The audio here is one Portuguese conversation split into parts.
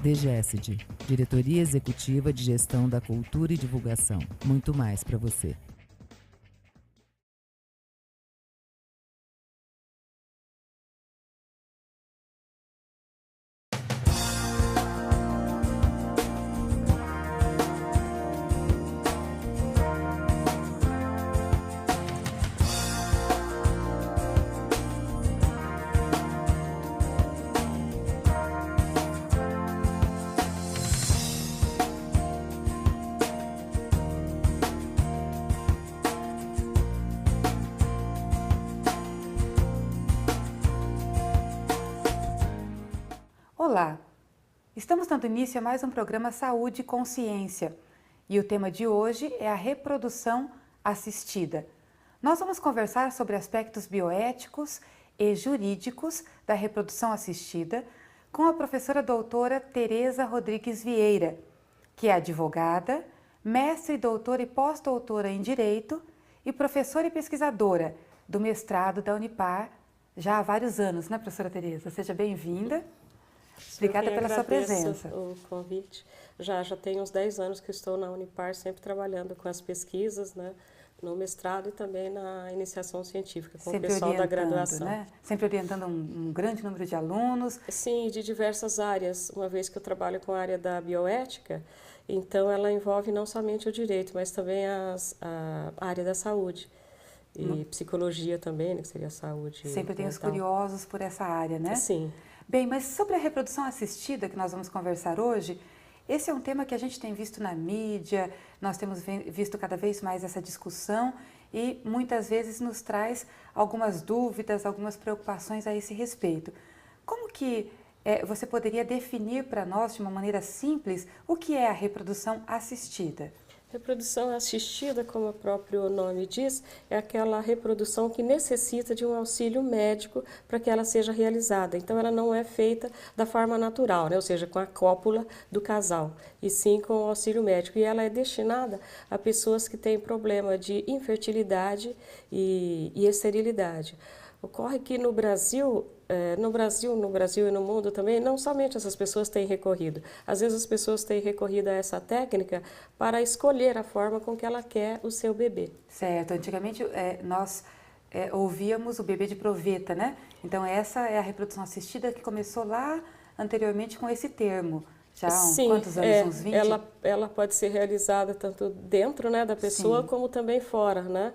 DGESD, Diretoria Executiva de Gestão da Cultura e Divulgação. Muito mais para você. Olá, estamos dando início a mais um programa Saúde e Consciência e o tema de hoje é a reprodução assistida. Nós vamos conversar sobre aspectos bioéticos e jurídicos da reprodução assistida com a professora doutora Tereza Rodrigues Vieira, que é advogada, mestre, doutora e pós-doutora em Direito e professora e pesquisadora do mestrado da Unipar já há vários anos, né, professora Tereza? Seja bem-vinda. Obrigada pela sua presença. O convite. Já tem uns 10 anos que estou na Unipar, sempre trabalhando com as pesquisas, né, no mestrado e também na iniciação científica, com sempre o pessoal da graduação. Né? Sempre orientando um grande número de alunos. Sim, de diversas áreas, uma vez que eu trabalho com a área da bioética, então ela envolve não somente o direito, mas também a área da saúde. E psicologia também, né, que seria a saúde. Sempre tem os curiosos por essa área, né? Sim. Bem, mas sobre a reprodução assistida que nós vamos conversar hoje, esse é um tema que a gente tem visto na mídia, nós temos visto cada vez mais essa discussão e muitas vezes nos traz algumas dúvidas, algumas preocupações a esse respeito. Como que você poderia definir para nós, de uma maneira simples, o que é a reprodução assistida? Reprodução assistida, como o próprio nome diz, é aquela reprodução que necessita de um auxílio médico para que ela seja realizada. Então, ela não é feita da forma natural, né? Ou seja, com a cópula do casal, e sim com o auxílio médico. E ela é destinada a pessoas que têm problema de infertilidade e esterilidade. Ocorre que no Brasil e no mundo também, não somente essas pessoas têm recorrido. Às vezes as pessoas têm recorrido a essa técnica para escolher a forma com que ela quer o seu bebê. Certo. Antigamente nós ouvíamos o bebê de proveta, né? Então essa é a reprodução assistida que começou lá anteriormente com esse termo. Já há quantos anos? Uns 20? Ela pode ser realizada tanto dentro, né, da pessoa, sim, como também fora, né?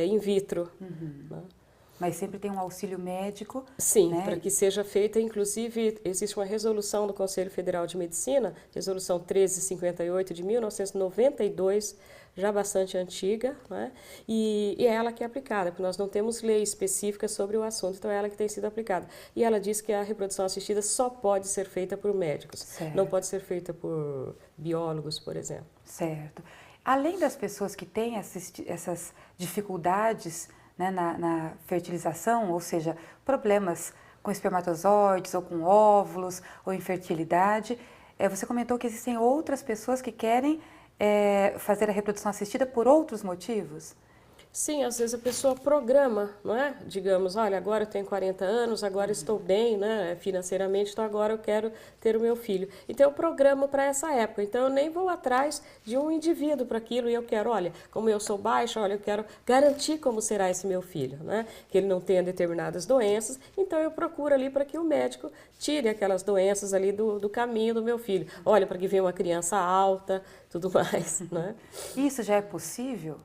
In vitro. Uhum. Né? Mas sempre tem um auxílio médico. Sim, né? Para que seja feita, inclusive, existe uma resolução do Conselho Federal de Medicina, resolução 1358 de 1992, já bastante antiga, né? E é ela que é aplicada, porque nós não temos lei específica sobre o assunto, então é ela que tem sido aplicada. E ela diz que a reprodução assistida só pode ser feita por médicos, certo, não pode ser feita por biólogos, por exemplo. Certo. Além das pessoas que têm essas dificuldades, né, na fertilização, ou seja, problemas com espermatozoides ou com óvulos ou infertilidade, você comentou que existem outras pessoas que querem fazer a reprodução assistida por outros motivos? Sim, às vezes a pessoa programa, não é? Digamos, olha, agora eu tenho 40 anos, agora estou bem, né, financeiramente, então agora eu quero ter o meu filho. Então eu programo para essa época, então eu nem vou atrás de um indivíduo para aquilo e eu quero, olha, como eu sou baixa, olha, eu quero garantir como será esse meu filho, né? Que ele não tenha determinadas doenças, então eu procuro ali para que o médico tire aquelas doenças ali do caminho do meu filho. Olha, para que venha uma criança alta, tudo mais, né? Isso já é possível?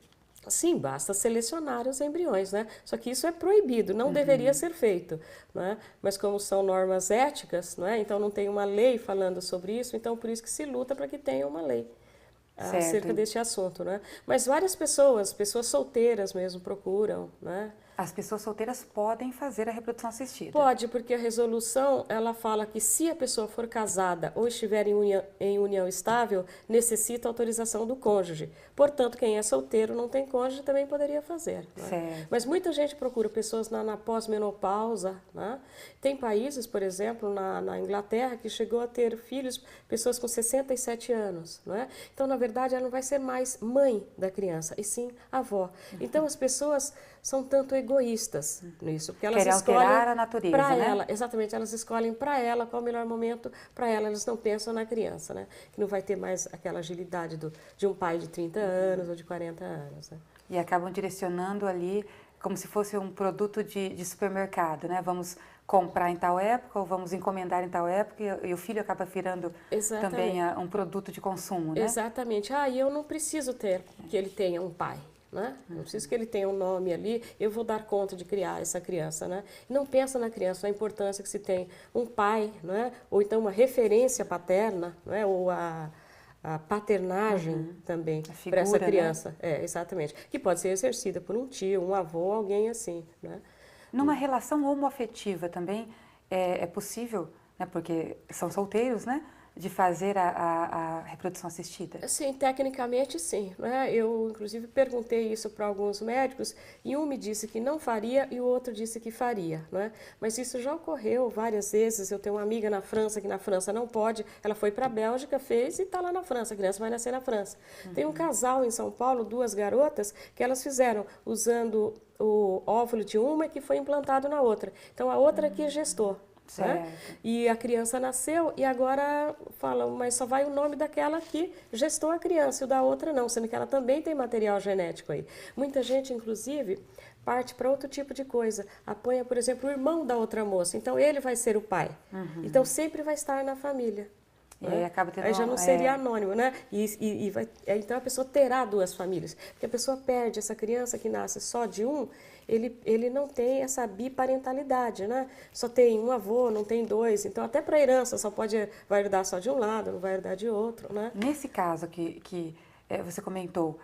Sim, basta selecionar os embriões, né? Só que isso é proibido, não deveria ser feito, né? Mas como são normas éticas, né? Então não tem uma lei falando sobre isso, então por isso que se luta para que tenha uma lei acerca deste assunto, né? Mas várias pessoas solteiras mesmo procuram, né? As pessoas solteiras podem fazer a reprodução assistida? Pode, porque a resolução, ela fala que se a pessoa for casada ou estiver em união estável, necessita autorização do cônjuge. Portanto, quem é solteiro, não tem cônjuge, também poderia fazer. Né? Mas muita gente procura pessoas na pós-menopausa. Né? Tem países, por exemplo, na Inglaterra, que chegou a ter filhos, pessoas com 67 anos. Né? Então, na verdade, ela não vai ser mais mãe da criança, e sim avó. Então, as pessoas são tanto egoístas, egoístas nisso, porque elas Querem escolhem alterar a natureza, para né? ela, exatamente, elas escolhem para ela qual é o melhor momento para ela, elas não pensam na criança, né? Que não vai ter mais aquela agilidade de um pai de 30 anos ou de 40 anos, né? E acabam direcionando ali como se fosse um produto de supermercado, né? Vamos comprar em tal época ou vamos encomendar em tal época e o filho acaba virando também um produto de consumo, né? Exatamente. Ah, e eu não preciso ter que ele tenha um pai, né? Não preciso que ele tenha um nome ali, eu vou dar conta de criar essa criança, né? Não pensa na criança, na importância que se tem um pai, né? Ou então uma referência paterna, né? Ou a paternagem também para essa criança. Né? Exatamente. Que pode ser exercida por um tio, um avô, alguém assim, né? Numa relação homoafetiva também é possível, né, porque são solteiros, né, de fazer a reprodução assistida? Sim, tecnicamente sim. Né? Eu, inclusive, perguntei isso para alguns médicos e um me disse que não faria e o outro disse que faria. Né? Mas isso já ocorreu várias vezes. Eu tenho uma amiga na França que na França não pode, ela foi para a Bélgica, fez e está lá na França, a criança vai nascer na França. Tem um casal em São Paulo, duas garotas, que elas fizeram usando o óvulo de uma que foi implantado na outra. Então, a outra que gestou. Né? E a criança nasceu e agora falam, mas só vai o nome daquela que gestou a criança e o da outra não, sendo que ela também tem material genético aí. Muita gente, inclusive, parte para outro tipo de coisa. Apoia, por exemplo, o irmão da outra moça. Então, ele vai ser o pai. Então, sempre vai estar na família. E aí acaba tendo aí já não seria anônimo, né? Então a pessoa terá duas famílias. Porque a pessoa perde essa criança que nasce só de um, ele não tem essa biparentalidade, né? Só tem um avô, não tem dois. Então até para a herança vai herdar só de um lado, não vai herdar de outro, né? Nesse caso que você comentou,